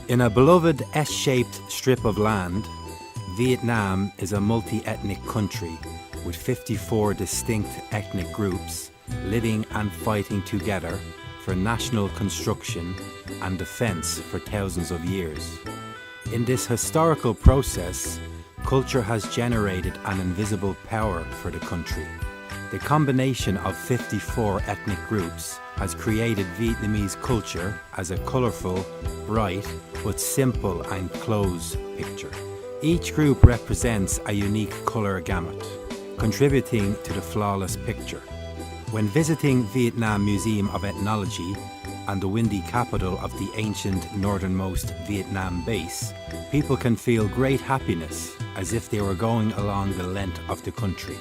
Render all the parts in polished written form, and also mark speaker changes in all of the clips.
Speaker 1: In a beloved S-shaped strip of land, Vietnam is a multi-ethnic country with 54 distinct ethnic groups living and fighting together for national construction and defense for thousands of years. In this historical process, culture has generated an invisible power for the country. The combination of 54 ethnic groups has created Vietnamese culture as a colourful, bright, but simple and close picture. Each group represents a unique colour gamut, contributing to the flawless picture. When visiting Vietnam Museum of Ethnology and the windy capital of the ancient northernmost Vietnam base, people can feel great happiness as if they were going along the length of the country.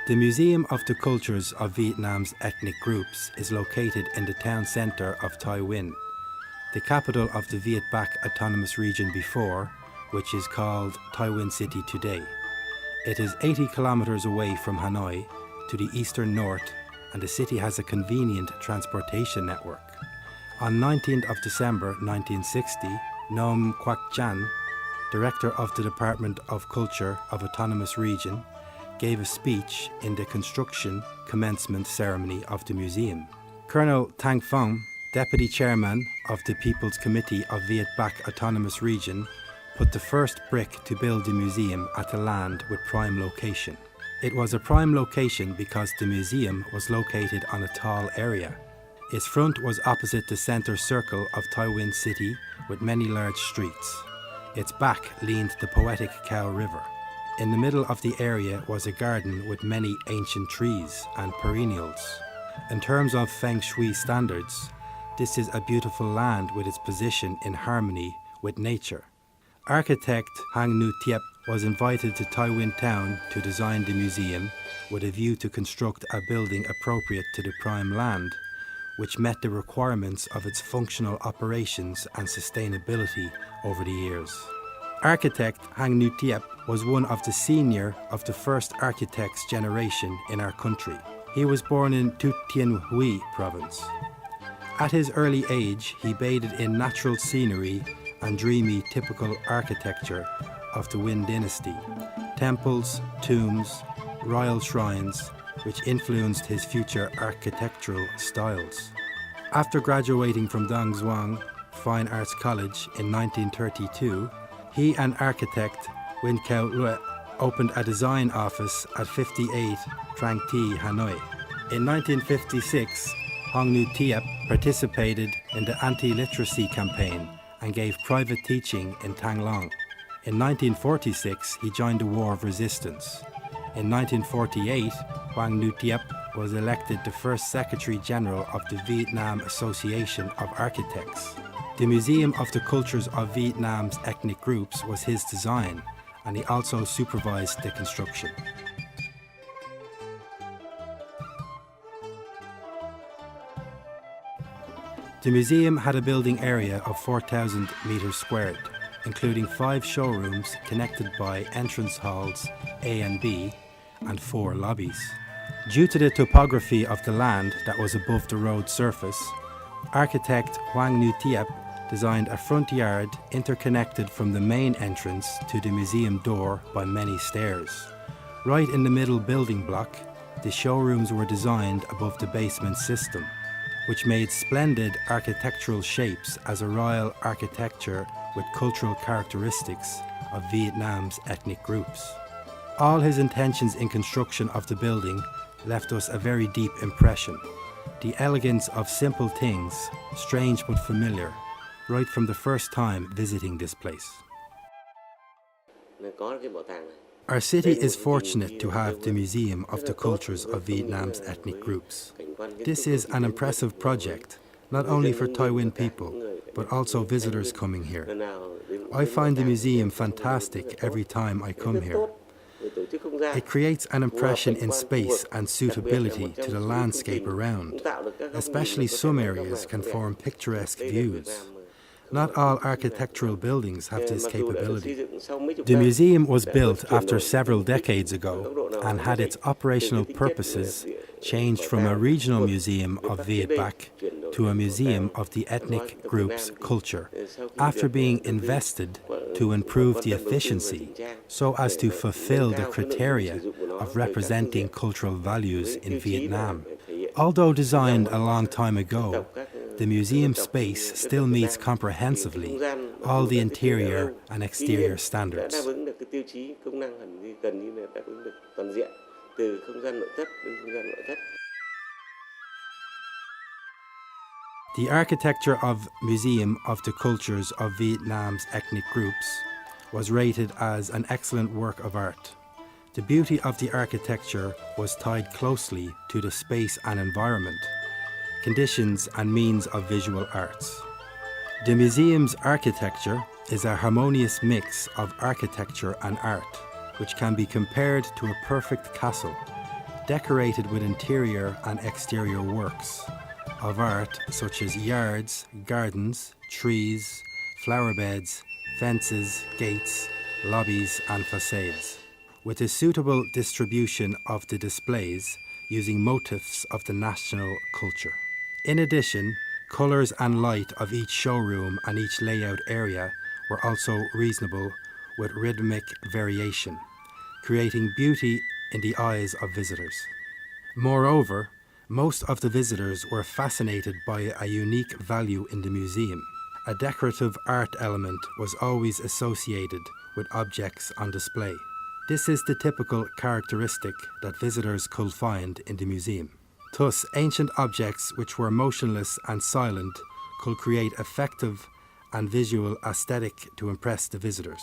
Speaker 1: The Museum of the Cultures of Vietnam's Ethnic Groups is located in the town centre of Tay Nguyen, the capital of the Viet Bac Autonomous Region before, which is called Tay Nguyen City today. It is 80 kilometres away from Hanoi to the eastern north, and the city has a convenient transportation network. On 19th of December 1960, Nom Quoc Chan, director of the Department of Culture of Autonomous Region, gave a speech in the construction commencement ceremony of the museum. Colonel Tang Phong, deputy chairman of the People's Committee of Viet Bac Autonomous Region, put the first brick to build the museum at the land with prime location. It was a prime location because the museum was located on a tall area. Its front was opposite the centre circle of Tay Nguyen City with many large streets. Its back leaned the poetic Cow River. In the middle of the area was a garden with many ancient trees and perennials. In terms of Feng Shui standards, this is a beautiful land with its position in harmony with nature. Architect Hang Nu Thiep was invited to Tay Nguyen town to design the museum with a view to construct a building appropriate to the prime land, which met the requirements of its functional operations and sustainability over the years. Architect Hang Nu Thiep was one of the senior of the first architects generation in our country. He was born in Thu Thien Huy province. At his early age, he bathed in natural scenery and dreamy typical architecture of the Nguyen dynasty, temples, tombs, royal shrines, which influenced his future architectural styles. After graduating from Dong Xuan Fine Arts College in 1932, he and architect Nguyen Cao Lue opened a design office at 58 Trang Thi, Hanoi. In 1956, Hang Nu Thiep participated in the anti-literacy campaign and gave private teaching in Thang Long. In 1946, he joined the War of Resistance. In 1948, Hang Nu Thiep was elected the first Secretary General of the Vietnam Association of Architects. The Museum of the Cultures of Vietnam's Ethnic Groups was his design, and he also supervised the construction. The museum had a building area of 4,000 metres squared, including 5 showrooms connected by entrance halls A and B and 4 lobbies. Due to the topography of the land that was above the road surface, architect Hang Nu Thiep designed a front yard interconnected from the main entrance to the museum door by many stairs. Right in the middle building block, the showrooms were designed above the basement system, which made splendid architectural shapes as a royal architecture with cultural characteristics of Vietnam's ethnic groups. All his intentions in construction of the building left us a very deep impression. The elegance of simple things, strange but familiar, right from the first time visiting this place. Our city is fortunate to have the Museum of the Cultures of Vietnam's Ethnic Groups. This is an impressive project, not only for Tay Nguyen people, but also visitors coming here. I find the museum fantastic every time I come here. It creates an impression in space and suitability to the landscape around. Especially some areas can form picturesque views. Not all architectural buildings have this
Speaker 2: Mặc dù đã được xây
Speaker 1: capability.
Speaker 2: dựng sau mấy chục
Speaker 1: The
Speaker 2: năm,
Speaker 1: museum was
Speaker 2: đã
Speaker 1: built
Speaker 2: bước chuyển
Speaker 1: after
Speaker 2: đổi
Speaker 1: several
Speaker 2: từ
Speaker 1: decades
Speaker 2: tốc
Speaker 1: ago
Speaker 2: độ nào
Speaker 1: and had
Speaker 2: nhất
Speaker 1: its
Speaker 2: định,
Speaker 1: operational
Speaker 2: từ cái tính chất
Speaker 1: purposes
Speaker 2: địa-
Speaker 1: changed
Speaker 2: bảo
Speaker 1: from a
Speaker 2: tàng
Speaker 1: regional
Speaker 2: một
Speaker 1: museum
Speaker 2: nguyên
Speaker 1: of
Speaker 2: tắc trước
Speaker 1: Viet
Speaker 2: đây,
Speaker 1: Bac
Speaker 2: chuyển đổi
Speaker 1: to a
Speaker 2: thành bảo
Speaker 1: museum
Speaker 2: tàng
Speaker 1: of the
Speaker 2: văn hóa
Speaker 1: ethnic
Speaker 2: dân tộc Việt
Speaker 1: group's
Speaker 2: Nam.
Speaker 1: culture
Speaker 2: Sau khi
Speaker 1: after
Speaker 2: được
Speaker 1: being
Speaker 2: đầu tư
Speaker 1: invested
Speaker 2: và
Speaker 1: to improve
Speaker 2: quan
Speaker 1: the
Speaker 2: tâm đầu tư và
Speaker 1: efficiency
Speaker 2: chỉnh trang
Speaker 1: so as
Speaker 2: để
Speaker 1: to
Speaker 2: mà
Speaker 1: fulfill
Speaker 2: nâng
Speaker 1: the
Speaker 2: cao cái nội dung
Speaker 1: criteria
Speaker 2: sử dụng của nó
Speaker 1: of
Speaker 2: về các phương
Speaker 1: representing
Speaker 2: diện
Speaker 1: cultural values
Speaker 2: với
Speaker 1: in
Speaker 2: tiêu chí là
Speaker 1: Vietnam.
Speaker 2: phải thể hiện
Speaker 1: Although
Speaker 2: đa dạng
Speaker 1: designed
Speaker 2: văn
Speaker 1: a
Speaker 2: hóa
Speaker 1: long time
Speaker 2: dân
Speaker 1: ago,
Speaker 2: tộc các
Speaker 1: the
Speaker 2: các
Speaker 1: museum
Speaker 2: dân tộc
Speaker 1: space
Speaker 2: đất
Speaker 1: still
Speaker 2: nước Việt
Speaker 1: meets
Speaker 2: Nam. Thì cái
Speaker 1: comprehensively
Speaker 2: không gian mặc
Speaker 1: all
Speaker 2: dù
Speaker 1: the
Speaker 2: đã thiết kế đã
Speaker 1: interior
Speaker 2: lâu,
Speaker 1: and
Speaker 2: tuy
Speaker 1: exterior
Speaker 2: nhiên đã
Speaker 1: standards.
Speaker 2: đáp ứng được cái tiêu chí công năng gần như là đáp ứng được toàn diện từ không gian nội thất đến không gian ngoại thất.
Speaker 1: The architecture of Museum of the Cultures of Vietnam's ethnic groups was rated as an excellent work of art. The beauty of the architecture was tied closely to the space and environment, conditions and means of visual arts. The museum's architecture is a harmonious mix of architecture and art, which can be compared to a perfect castle, decorated with interior and exterior works of art such as yards, gardens, trees, flower beds, fences, gates, lobbies and facades, with a suitable distribution of the displays using motifs of the national culture. In addition, colours and light of each showroom and each layout area were also reasonable with rhythmic variation, creating beauty in the eyes of visitors. Moreover, most of the visitors were fascinated by a unique value in the museum. A decorative art element was always associated with objects on display. This is the typical characteristic that visitors could find in the museum. Thus, ancient objects which were motionless and silent could create effective and visual aesthetic to impress the visitors.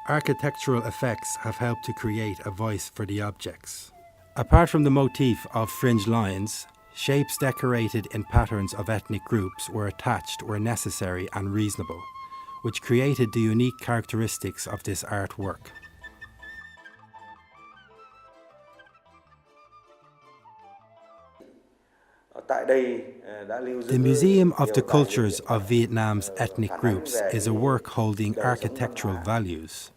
Speaker 1: Architectural effects have helped to create a voice for the objects. Apart from the motif of fringe lines, shapes decorated in patterns of ethnic groups were attached where necessary and reasonable, which created the unique characteristics of this artwork. The Museum of the Cultures of Vietnam's ethnic groups is a work holding architectural values.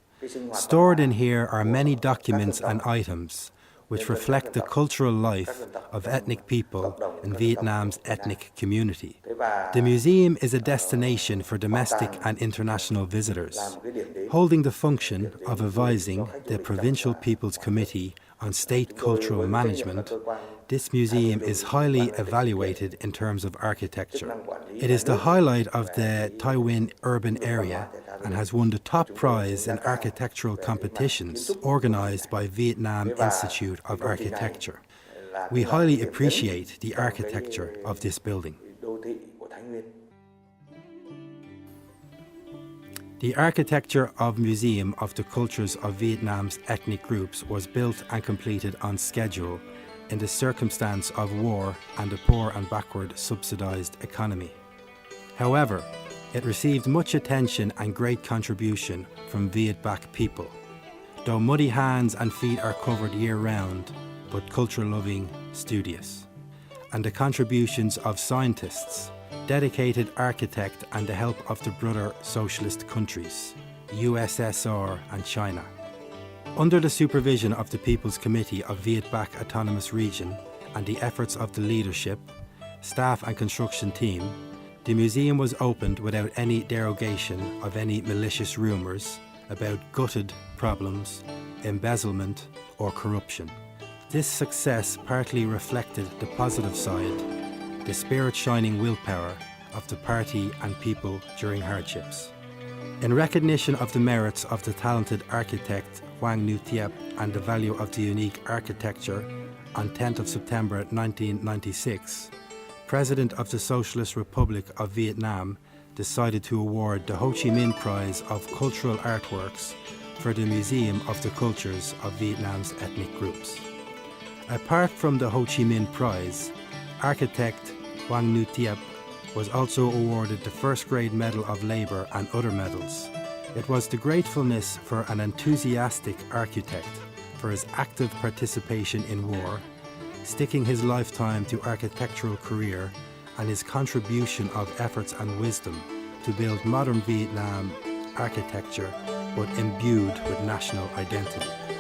Speaker 1: Stored in here are many documents and items which reflect the cultural life of ethnic people in Vietnam's ethnic community. The museum is a destination for domestic and international visitors, holding the function of advising the Provincial People's Committee on State Cultural Management. This museum is highly evaluated in terms of architecture. It is the highlight of the Tai Nguyen urban area and has won the top prize in architectural competitions organised by Vietnam Institute of Architecture. We highly appreciate the architecture of this building. The architecture of Museum of the Cultures of Vietnam's ethnic groups was built and completed on schedule in the circumstance of war and a poor and backward subsidised economy. However, it received much attention and great contribution from Viet Bac people. Though muddy hands and feet are covered year-round, but culture-loving, studious. And the contributions of scientists, dedicated architect and the help of the brother socialist countries, USSR and China. Under the supervision of the People's Committee of Viet Bac Autonomous Region and the efforts of the leadership, staff and construction team, the museum was opened without any derogation of any malicious rumours about gutted problems, embezzlement or corruption. This success partly reflected the positive side, the spirit-shining willpower of the party and people during hardships. In recognition of the merits of the talented architect Hoang Nhu Thiep and the value of the unique architecture, on 10th of September 1996, President of the Socialist Republic of Vietnam decided to award the Ho Chi Minh Prize of Cultural Artworks for the Museum of the Cultures of Vietnam's ethnic groups. Apart from the Ho Chi Minh Prize, architect Hoang Nhu Thiep was also awarded the First Grade Medal of Labour and other medals. It was the gratefulness for an enthusiastic architect for his active participation in war, sticking his lifetime to architectural career, and his contribution of efforts and wisdom to to build modern Vietnam architecture but imbued with national identity.